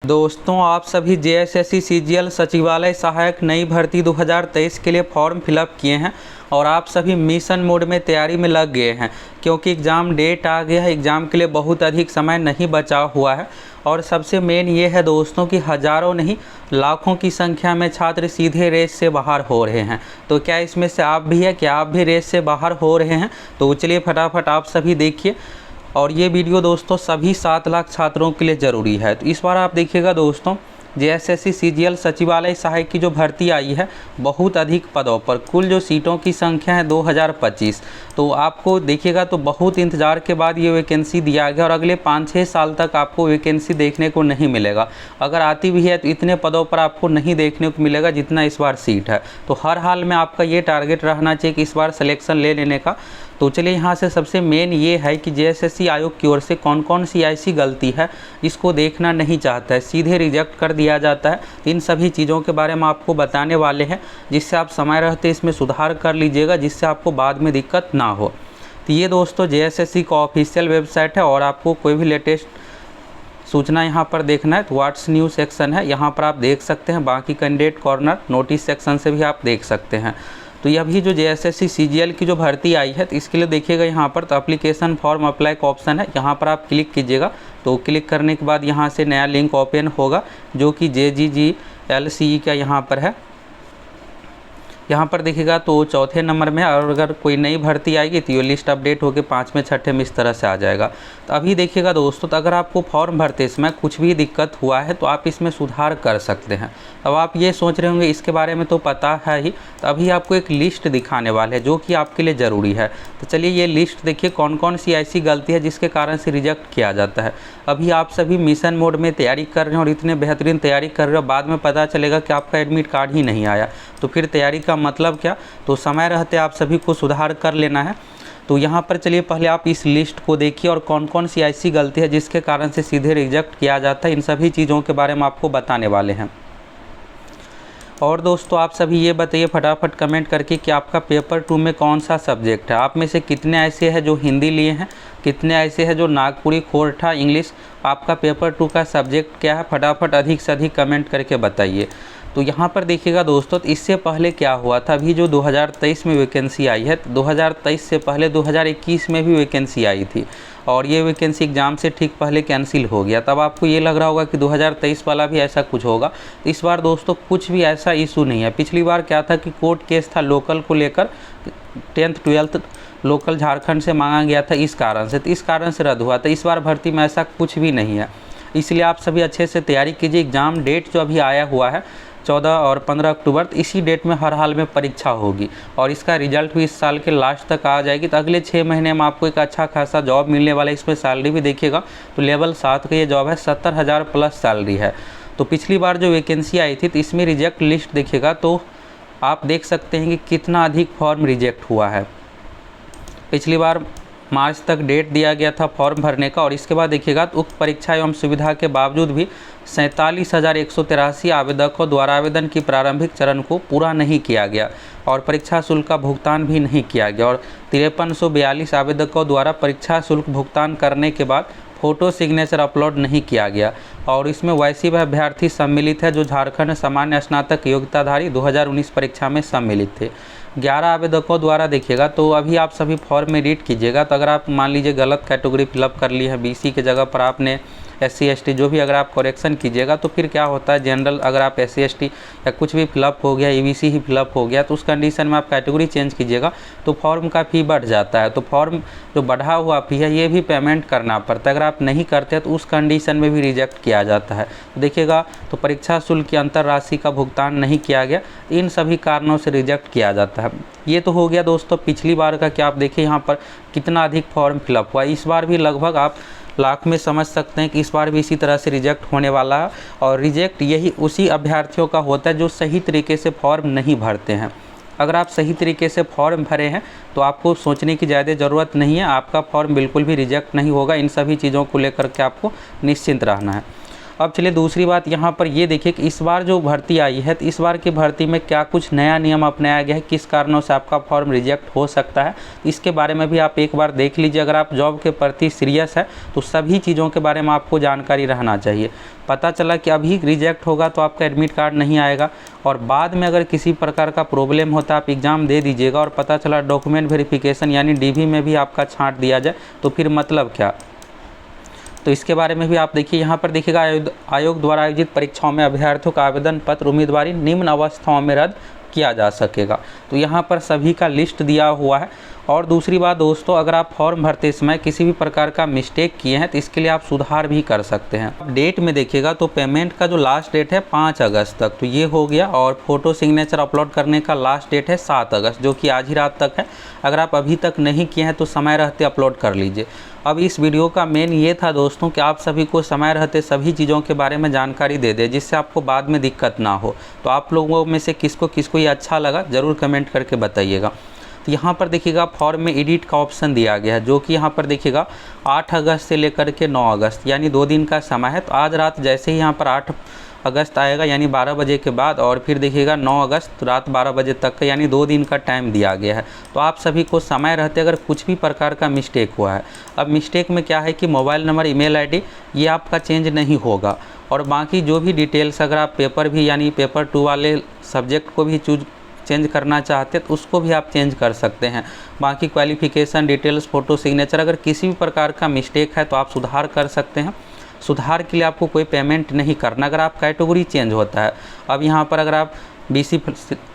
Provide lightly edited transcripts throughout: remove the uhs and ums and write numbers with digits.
दोस्तों, आप सभी जेएसएससी सीजीएल सचिवालय सहायक नई भर्ती 2023 के लिए फॉर्म फिलअप किए हैं और आप सभी मिशन मोड में तैयारी में लग गए हैं क्योंकि एग्ज़ाम डेट आ गया है। एग्ज़ाम के लिए बहुत अधिक समय नहीं बचा हुआ है और सबसे मेन ये है दोस्तों कि हज़ारों नहीं लाखों की संख्या में छात्र सीधे रेस से बाहर हो रहे हैं। तो क्या इसमें से आप भी हैं? क्या आप भी रेस से बाहर हो रहे हैं? तो चलिए फटाफट आप सभी देखिए। और ये वीडियो दोस्तों सभी 7 लाख छात्रों के लिए ज़रूरी है। तो इस बार आप देखिएगा दोस्तों, जेएसएससी सीजीएल सचिवालय सहायक की जो भर्ती आई है बहुत अधिक पदों पर, कुल जो सीटों की संख्या है 2025। तो आपको देखिएगा तो बहुत इंतज़ार के बाद ये वैकेंसी दिया गया और अगले 5-6 साल तक आपको वैकेंसी देखने को नहीं मिलेगा। अगर आती भी है तो इतने पदों पर आपको नहीं देखने को मिलेगा जितना इस बार सीट है। तो हर हाल में आपका ये टारगेट रहना चाहिए कि इस बार सिलेक्शन ले लेने का। तो चलिए यहाँ से सबसे मेन ये है कि जेएसएससी आयोग की ओर से कौन कौन सी ऐसी गलती है इसको देखना नहीं चाहता है, सीधे रिजेक्ट कर दिया जाता है। इन सभी चीज़ों के बारे में आपको बताने वाले हैं जिससे आप समय रहते इसमें सुधार कर लीजिएगा, जिससे आपको बाद में दिक्कत ना हो। तो ये दोस्तों जेएसएससी का ऑफिशियल वेबसाइट है और आपको कोई भी लेटेस्ट सूचना यहाँ पर देखना है तो व्हाट्स न्यूज़ सेक्शन है, यहाँ पर आप देख सकते हैं। बाकी कैंडिडेट कॉर्नर नोटिस सेक्शन से भी आप देख सकते हैं। तो यह भी जो जेएसएससी सीजीएल की जो भर्ती आई है तो इसके लिए देखिएगा यहाँ पर तो एप्लीकेशन फॉर्म अप्लाई का ऑप्शन है, यहाँ पर आप क्लिक कीजिएगा। तो क्लिक करने के बाद यहाँ से नया लिंक ओपन होगा जो कि JGGLCE का यहाँ पर है। यहाँ पर देखिएगा तो चौथे नंबर में, और अगर कोई नई भर्ती आएगी तो ये लिस्ट अपडेट होकर 5वें 6ठे में इस तरह से आ जाएगा। तो अभी देखिएगा दोस्तों, तो अगर आपको फॉर्म भरते समय कुछ भी दिक्कत हुआ है तो आप इसमें सुधार कर सकते हैं। अब आप ये सोच रहे होंगे इसके बारे में तो पता है ही, तो अभी आपको एक लिस्ट दिखाने वाले हैं जो कि आपके लिए ज़रूरी है। तो चलिए ये लिस्ट देखिए कौन कौन सी ऐसी गलती है जिसके कारण से रिजेक्ट किया जाता है। अभी आप सभी मिशन मोड में तैयारी कर रहे हैं और इतने बेहतरीन तैयारी कर रहे हो, बाद में पता चलेगा कि आपका एडमिट कार्ड ही नहीं आया, तो फिर तैयारी का मतलब क्या। तो समय रहते आप सभी को सुधार कर लेना है। तो यहाँ पर चलिए पहले आप इस लिस्ट को देखिए और कौन कौन सी ऐसी गलती है जिसके कारण से सीधे रिजेक्ट किया जाता है, इन सभी चीज़ों के बारे में आपको बताने वाले हैं। और दोस्तों आप सभी ये बताइए फटाफट कमेंट करके कि आपका पेपर 2 में कौन सा सब्जेक्ट है। आप में से कितने ऐसे हैं जो हिंदी लिए हैं, कितने ऐसे हैं जो नागपुरी, खोरठा, इंग्लिश। आपका पेपर 2 का सब्जेक्ट क्या है, फटाफट अधिक से अधिक कमेंट करके बताइए। तो यहाँ पर देखिएगा दोस्तों, तो इससे पहले क्या हुआ था, अभी जो 2023 में वैकेंसी आई है, तो 2023 से पहले 2021 में भी वैकेंसी आई थी और ये वैकेंसी एग्ज़ाम से ठीक पहले कैंसिल हो गया। तब आपको ये लग रहा होगा कि 2023 वाला भी ऐसा कुछ होगा। तो इस बार दोस्तों कुछ भी ऐसा इशू नहीं है। पिछली बार क्या था कि कोर्ट केस था लोकल को लेकर, 10th 12th लोकल झारखंड से मांगा गया था, इस कारण से, तो इस कारण से रद्द हुआ था। इस बार भर्ती में ऐसा कुछ भी नहीं है, इसलिए आप सभी अच्छे से तैयारी कीजिए। एग्ज़ाम डेट जो अभी आया हुआ है 14 और 15 अक्टूबर, तो इसी डेट में हर हाल में परीक्षा होगी और इसका रिजल्ट भी इस साल के लास्ट तक आ जाएगी। तो अगले 6 महीने में आपको एक अच्छा खासा जॉब मिलने वाला है। इसमें सैलरी भी देखिएगा तो लेवल 7 का ये जॉब है, 70,000 प्लस सैलरी है। तो पिछली बार जो वैकेंसी आई थी तो इसमें रिजेक्ट लिस्ट देखिएगा तो आप देख सकते हैं कि कितना अधिक फॉर्म रिजेक्ट हुआ है। पिछली बार मार्च तक डेट दिया गया था फॉर्म भरने का और इसके बाद देखिएगा तो उक्त परीक्षा एवं सुविधा के बावजूद भी 47,183 आवेदकों द्वारा आवेदन की प्रारंभिक चरण को पूरा नहीं किया गया और परीक्षा शुल्क का भुगतान भी नहीं किया गया और 5342 आवेदकों द्वारा परीक्षा शुल्क भुगतान करने के बाद फ़ोटो सिग्नेचर अपलोड नहीं किया गया। और इसमें वैसे वह अभ्यर्थी सम्मिलित है जो झारखंड सामान्य स्नातक योग्यताधारी 2019 परीक्षा में सम्मिलित थे। 11 आवेदकों द्वारा देखिएगा तो अभी आप सभी फॉर्म में रीड कीजिएगा। तो अगर आप मान लीजिए गलत कैटेगरी फिलअप कर ली है, BC के जगह पर आपने SC ST जो भी अगर आप करेक्शन कीजिएगा तो फिर क्या होता है, जनरल अगर आप SC ST या कुछ भी फिलअप हो गया, EBC ही फिलअप हो गया, तो उस कंडीशन में आप कैटेगरी चेंज कीजिएगा तो फॉर्म का फ़ी बढ़ जाता है। तो फॉर्म जो बढ़ा हुआ फ़ी है ये भी पेमेंट करना पड़ता है। अगर आप नहीं करते हैं तो उस कंडीशन में भी रिजेक्ट किया जाता है। तो देखिएगा तो परीक्षा शुल्क की अंतर राशि का भुगतान नहीं किया गया, इन सभी कारणों से रिजेक्ट किया जाता है। ये तो हो गया दोस्तों पिछली बार का कि आप देखिए यहाँ पर कितना अधिक फॉर्म फिलअप हुआ। इस बार भी लगभग आप लाख में समझ सकते हैं कि इस बार भी इसी तरह से रिजेक्ट होने वाला है और रिजेक्ट यही उसी अभ्यर्थियों का होता है जो सही तरीके से फॉर्म नहीं भरते हैं। अगर आप सही तरीके से फॉर्म भरे हैं तो आपको सोचने की ज़्यादा ज़रूरत नहीं है, आपका फॉर्म बिल्कुल भी रिजेक्ट नहीं होगा। इन सभी चीज़ों को लेकर के आपको निश्चिंत रहना है। अब चलिए दूसरी बात यहाँ पर ये देखिए कि इस बार जो भर्ती आई है तो इस बार की भर्ती में क्या कुछ नया नियम अपनाया गया है, किस कारणों से आपका फॉर्म रिजेक्ट हो सकता है, इसके बारे में भी आप एक बार देख लीजिए। अगर आप जॉब के प्रति सीरियस है तो सभी चीज़ों के बारे में आपको जानकारी रहना चाहिए। पता चला कि अभी रिजेक्ट होगा तो आपका एडमिट कार्ड नहीं आएगा, और बाद में अगर किसी प्रकार का प्रॉब्लम होता है आप एग्ज़ाम दे दीजिएगा और पता चला डॉक्यूमेंट वेरिफिकेशन यानी डीवी में भी आपका छांट दिया जाए तो फिर मतलब क्या। तो इसके बारे में भी आप देखिए, यहाँ पर देखिएगा आयोग द्वारा आयोजित परीक्षाओं में अभ्यर्थियों का आवेदन पत्र उम्मीदवारी निम्न अवस्थाओं में रद्द किया जा सकेगा। तो यहाँ पर सभी का लिस्ट दिया हुआ है। और दूसरी बात दोस्तों, अगर आप फॉर्म भरते समय किसी भी प्रकार का मिस्टेक किए हैं तो इसके लिए आप सुधार भी कर सकते हैं। डेट में देखिएगा तो पेमेंट का जो लास्ट डेट है 5 अगस्त तक, तो ये हो गया। और फोटो सिग्नेचर अपलोड करने का लास्ट डेट है 7 अगस्त, जो कि आज ही रात तक है। अगर आप अभी तक नहीं किए हैं तो समय रहते अपलोड कर लीजिए। अब इस वीडियो का मेन ये था दोस्तों कि आप सभी को समय रहते सभी चीज़ों के बारे में जानकारी दे दे, जिससे आपको बाद में दिक्कत ना हो। तो आप लोगों में से किसको ये अच्छा लगा ज़रूर कमेंट करके बताइएगा। तो यहाँ पर देखिएगा फॉर्म में एडिट का ऑप्शन दिया गया है, जो कि यहाँ पर देखिएगा 8 अगस्त से लेकर के 9 अगस्त यानी 2 दिन का समय है। तो आज रात जैसे ही यहाँ पर 8 अगस्त आएगा यानी 12 बजे के बाद, और फिर देखिएगा 9 अगस्त रात 12 बजे तक का यानी 2 दिन का टाइम दिया गया है। तो आप सभी को समय रहते अगर कुछ भी प्रकार का मिस्टेक हुआ है, अब मिस्टेक में क्या है कि मोबाइल नंबर, ईमेल आईडी ये आपका चेंज नहीं होगा, और बाकी जो भी डिटेल्स अगर आप पेपर भी यानी पेपर 2 वाले सब्जेक्ट को भी चेंज करना चाहते तो उसको भी आप चेंज कर सकते हैं। बाकी क्वालिफ़िकेशन डिटेल्स, फ़ोटो सिग्नेचर, अगर किसी भी प्रकार का मिस्टेक है तो आप सुधार कर सकते हैं। सुधार के लिए आपको कोई पेमेंट नहीं करना अगर आप कैटेगरी चेंज होता है। अब यहाँ पर अगर आप BC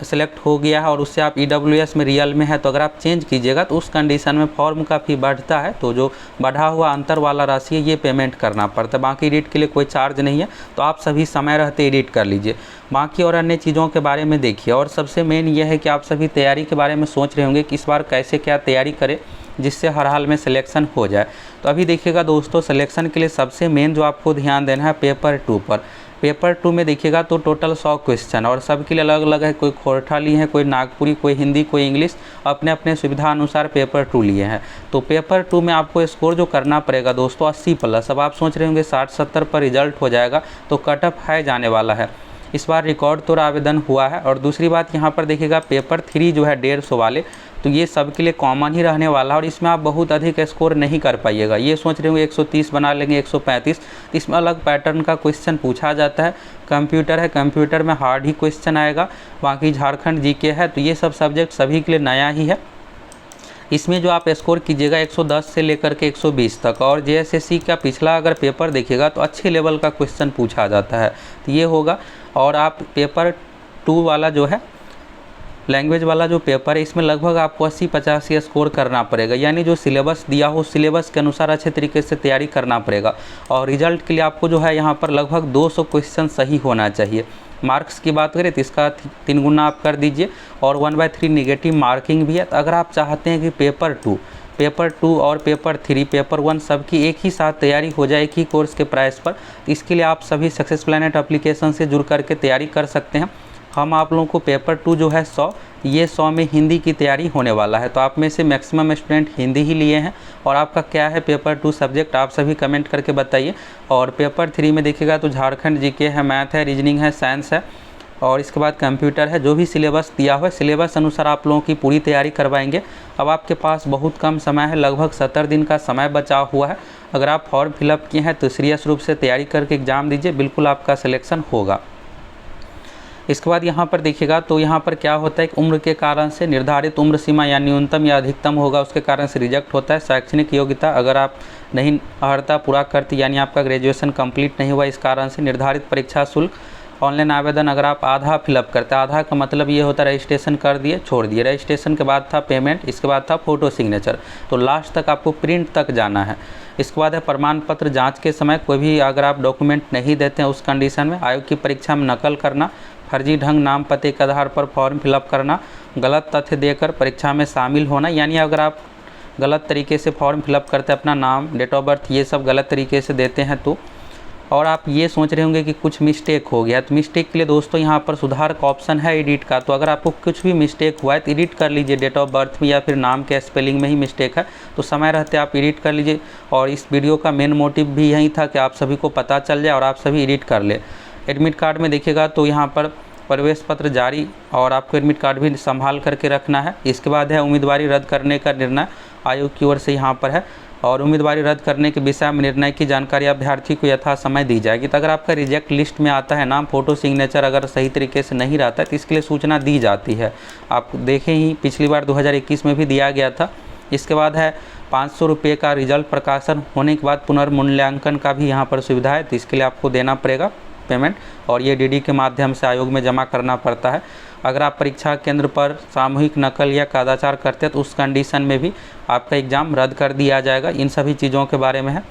सेलेक्ट हो गया है और उससे आप EWS में रियल में है, तो अगर आप चेंज कीजिएगा तो उस कंडीशन में फॉर्म का फी बढ़ता है, तो जो बढ़ा हुआ अंतर वाला राशि है ये पेमेंट करना पड़ता है। बाकी एडिट के लिए कोई चार्ज नहीं है, तो आप सभी समय रहते एडिट कर लीजिए। बाकी और अन्य चीज़ों के बारे में देखिए। और सबसे मेन ये है कि आप सभी तैयारी के बारे में सोच रहे होंगे कि इस बार कैसे क्या तैयारी करें जिससे हर हाल में सिलेक्शन हो जाए। तो अभी देखिएगा दोस्तों, सिलेक्शन के लिए सबसे मेन जो आपको ध्यान देना है पेपर 2 पर। पेपर 2 में देखिएगा तो टोटल 100 क्वेश्चन, और सबके लिए अलग अलग है। कोई खोरठाली है, कोई नागपुरी, कोई हिंदी, कोई इंग्लिश, अपने अपने सुविधा अनुसार पेपर 2 लिए हैं। तो पेपर 2 में आपको स्कोर जो करना पड़ेगा दोस्तों 80+। अब आप सोच रहे होंगे 60-70 पर रिजल्ट हो जाएगा, तो कट ऑफ है जाने वाला है। इस बार रिकॉर्ड तोड़ आवेदन हुआ है। और दूसरी बात यहाँ पर देखिएगा पेपर 3 जो है 150 वाले, तो ये सबके लिए कॉमन ही रहने वाला है, और इसमें आप बहुत अधिक स्कोर नहीं कर पाइएगा। ये सोच रहे होंगे 130 बना लेंगे, 135, इसमें अलग पैटर्न का क्वेश्चन पूछा जाता है। कंप्यूटर है, कंप्यूटर में हार्ड ही क्वेश्चन आएगा। बाकी झारखंड जीके है, तो ये सब सब्जेक्ट सभी के लिए नया ही है। इसमें जो आप स्कोर कीजिएगा 110 से लेकर के 120 तक। और JSSC का पिछला अगर पेपर देखिएगा तो अच्छे लेवल का क्वेश्चन पूछा जाता है, तो ये होगा। और आप पेपर 2 वाला जो है लैंग्वेज वाला जो पेपर है, इसमें लगभग आपको 80-85 स्कोर करना पड़ेगा, यानी जो सिलेबस दिया हो सिलेबस के अनुसार अच्छे तरीके से तैयारी करना पड़ेगा। और रिजल्ट के लिए आपको जो है यहाँ पर लगभग 200 क्वेश्चन सही होना चाहिए। मार्क्स की बात करें तो इसका 3 गुना आप कर दीजिए, और 1/3 नेगेटिव मार्किंग भी है। तो अगर आप चाहते हैं कि पेपर 2 और पेपर 3, पेपर 1 सबकी एक ही साथ तैयारी हो जाए एक ही कोर्स के प्राइस पर, तो इसके लिए आप सभी सक्सेस प्लैनेट एप्लीकेशन से जुड़ करके तैयारी कर सकते हैं। हम आप लोगों को पेपर 2 जो है 100 में हिंदी की तैयारी होने वाला है। तो आप में से मैक्सिमम स्टूडेंट हिंदी ही लिए हैं, और आपका क्या है पेपर 2 सब्जेक्ट आप सभी कमेंट करके बताइए। और पेपर 3 में देखिएगा तो झारखंड जीके है, मैथ है, रीजनिंग है, साइंस है, और इसके बाद कंप्यूटर है। जो भी सिलेबस दिया हुआ है सिलेबस अनुसार आप लोगों की पूरी तैयारी करवाएंगे। अब आपके पास बहुत कम समय है, लगभग 70 दिन का समय बचा हुआ है। अगर आप फॉर्म फिलअप किए हैं तो सीरियस रूप से तैयारी करके एग्ज़ाम दीजिए, बिल्कुल आपका सिलेक्शन होगा। इसके बाद यहाँ पर देखिएगा तो यहाँ पर क्या होता है कि उम्र के कारण से निर्धारित उम्र सीमा या न्यूनतम या अधिकतम होगा, उसके कारण से रिजेक्ट होता है। शैक्षणिक योग्यता अगर आप नहीं अर्हता पूरा करती यानी आपका ग्रेजुएशन कंप्लीट नहीं हुआ, इस कारण से निर्धारित परीक्षा शुल्क। ऑनलाइन आवेदन अगर आप आधा फिलअप करते हैं, आधा का मतलब ये होता है रजिस्ट्रेशन कर दिए छोड़ दिए, रजिस्ट्रेशन के बाद था पेमेंट, इसके बाद था फ़ोटो सिग्नेचर, तो लास्ट तक आपको प्रिंट तक जाना है। इसके बाद है प्रमाण पत्र जाँच के समय कोई भी अगर आप डॉक्यूमेंट नहीं देते हैं उस कंडीशन में आयोग की परीक्षा में नकल करना, फर्जी ढंग नाम पते के आधार पर फॉर्म फिलअप करना, गलत तथ्य देकर परीक्षा में शामिल होना, यानी अगर आप गलत तरीके से फॉर्म फिलअप करते हैं, अपना नाम, डेट ऑफ बर्थ ये सब गलत तरीके से देते हैं तो। और आप ये सोच रहे होंगे कि कुछ मिस्टेक हो गया, तो मिस्टेक के लिए दोस्तों यहाँ पर सुधार का ऑप्शन है एडिट का। तो अगर आपको कुछ भी मिस्टेक हुआ है तो एडिट कर लीजिए, डेट ऑफ बर्थ में या फिर नाम के स्पेलिंग में ही मिस्टेक है तो समय रहते आप एडिट कर लीजिए। और इस वीडियो का मेन मोटिव भी यही था कि आप सभी को पता चल जाए और आप सभी एडिट कर ले। एडमिट कार्ड में देखिएगा तो यहाँ पर प्रवेश पत्र जारी और आपको एडमिट कार्ड भी संभाल करके रखना है। इसके बाद है उम्मीदवारी रद्द करने का निर्णय आयोग की ओर से यहाँ पर है, और उम्मीदवारी रद्द करने के विषय में निर्णय की जानकारी अभ्यर्थी को यथा समय दी जाएगी। तो अगर आपका रिजेक्ट लिस्ट में आता है नाम, फोटो सिग्नेचर अगर सही तरीके से नहीं रहता है तो इसके लिए सूचना दी जाती है। आप देखें ही पिछली बार 2021 में भी दिया गया था। इसके बाद है 500 रुपये का रिजल्ट प्रकाशन होने के बाद पुनर्मूल्यांकन का भी यहाँ पर सुविधा है, तो इसके लिए आपको देना पड़ेगा पेमेंट, और ये डीडी के माध्यम से आयोग में जमा करना पड़ता है। अगर आप परीक्षा केंद्र पर सामूहिक नकल या कदाचार करते हैं तो उस कंडीशन में भी आपका एग्ज़ाम रद्द कर दिया जाएगा। इन सभी चीज़ों के बारे में है।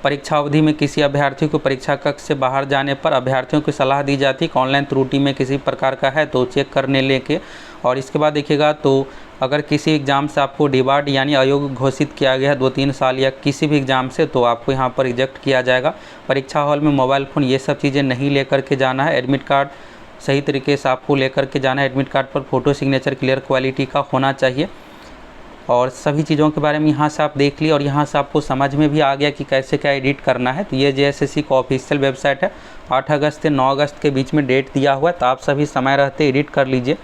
परीक्षा अवधि में किसी अभ्यर्थी को परीक्षा कक्ष से बाहर जाने पर अभ्यर्थियों को सलाह दी जाती है कि ऑनलाइन त्रुटि में किसी प्रकार का है तो चेक करने लेके। और इसके बाद देखिएगा तो अगर किसी एग्ज़ाम से आपको डिबार्ड यानी अयोग्य घोषित किया गया है 2-3 साल या किसी भी एग्ज़ाम से, तो आपको यहाँ पर रिजेक्ट किया जाएगा। परीक्षा हॉल में मोबाइल फ़ोन ये सब चीज़ें नहीं लेकर के जाना है। एडमिट कार्ड सही तरीके से आपको लेकर के जाना है। एडमिट कार्ड पर फोटो सिग्नेचर क्लियर क्वालिटी का होना चाहिए। और सभी चीज़ों के बारे में यहाँ से आप देख लिए और यहाँ से आपको समझ में भी आ गया कि कैसे क्या एडिट करना है। तो ये JSSC का ऑफिशियल वेबसाइट है। 8 अगस्त से 9 अगस्त के बीच में डेट दिया हुआ है, तो आप सभी समय रहते एडिट कर लीजिए।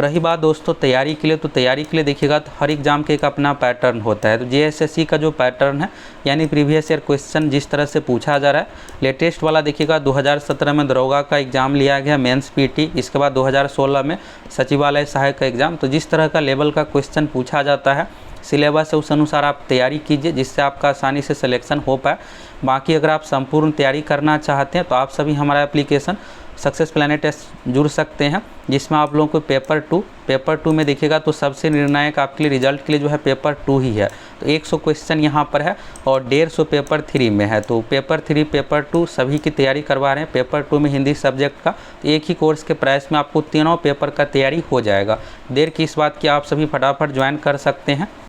रही बात दोस्तों तैयारी के लिए, तो तैयारी के लिए देखिएगा तो हर एग्ज़ाम के एक अपना पैटर्न होता है। तो JSSC का जो पैटर्न है यानी प्रीवियस ईयर क्वेश्चन जिस तरह से पूछा जा रहा है, लेटेस्ट वाला देखिएगा 2017 में दरोगा का एग्ज़ाम लिया गया मेंस PT, इसके बाद 2016 में सचिवालय सहायक का एग्ज़ाम। तो जिस तरह का लेवल का क्वेश्चन पूछा जाता है सिलेबस है उस अनुसार आप तैयारी कीजिए, जिससे आपका आसानी से सिलेक्शन हो पाए। बाकी अगर आप संपूर्ण तैयारी करना चाहते हैं तो आप सभी हमारा एप्लीकेशन सक्सेस प्लैनेट टेस्ट जुड़ सकते हैं, जिसमें आप लोगों को पेपर 2 में देखिएगा तो सबसे निर्णायक आपके लिए रिजल्ट के लिए जो है पेपर 2 ही है। तो 100 क्वेश्चन यहाँ पर है और 150 पेपर 3 में है। तो पेपर 3 पेपर 2 सभी की तैयारी करवा रहे हैं। पेपर 2 में हिंदी सब्जेक्ट का, तो एक ही कोर्स के प्राइस में आपको तीनों पेपर का तैयारी हो जाएगा। देर की इस बात की आप सभी फटाफट ज्वाइन कर सकते हैं।